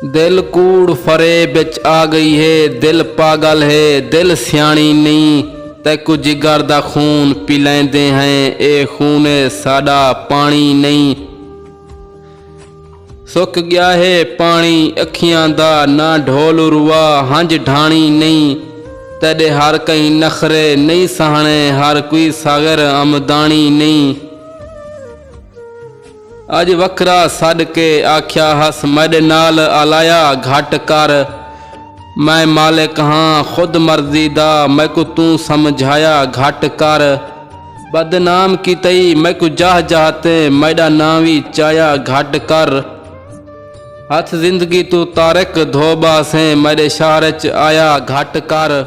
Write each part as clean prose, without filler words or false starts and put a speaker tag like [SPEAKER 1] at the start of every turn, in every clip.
[SPEAKER 1] दिल कूड़ फरे बिच आ गई है, दिल पागल है, दिल सियाणी नहीं। तैकू जिगर दा खून पी लैंदे हैं, ए खून साडा पानी नहीं। सुक गया है पानी अखियां दा, ना ढोल रुआ हंज ढाणी नहीं। तेरे हर कई नखरे नहीं सहने, हर कोई सागर आमदानी नहीं। अज वखरा सद के आख्या हस मेरे नाल आलाया घट कर। मैं मालिक हाँ खुद मर्जी दा, मैं को तू समझाया घट कर। बदनाम की तई मैं को जाह जाते, मेरा नाम ही चाया घट कर। हथ जिंदगी तू तारक धोबा से, मेरे शहर च आया घट कर।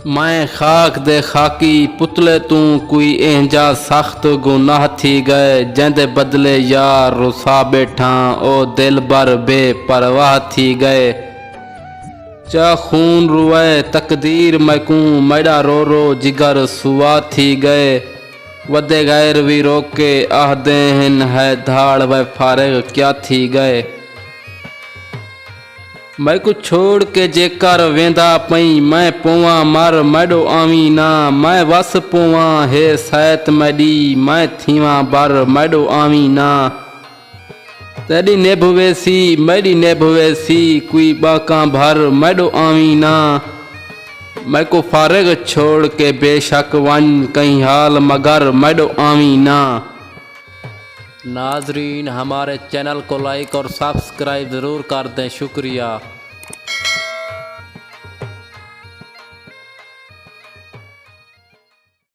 [SPEAKER 1] मैं खाक दे खाकी पुतले तू कोई एंजा सख्त गुनाह थी गए। जंदे बदले यार रुसा बैठा, ओ दिल बर बेपरवाह थी गए। चा खून रुए तकदीर मैकू, मेरा रो रो जिगर सुआ थी गए। वदे गैर भी रोके आहदे हिन है धाड़ व फारग क्या थी गए। मैं को छोड़ के जेकर वेंदा पई, मैं पोवा मर मैडो आवी ना। मैं वस पोवा है सैत मैडी, मैं थीवा बर मैडो आवी ना। तेरी नेभवेसी मेरी नेभवेसी, कोई बाका भर मैडो आवी ना। मैं को फारग छोड़ के बेशक वन, कहीं हाल मगर मैडो आवी ना। नाजरीन हमारे चैनल को लाइक और सब्सक्राइब ज़रूर कर दें, शुक्रिया।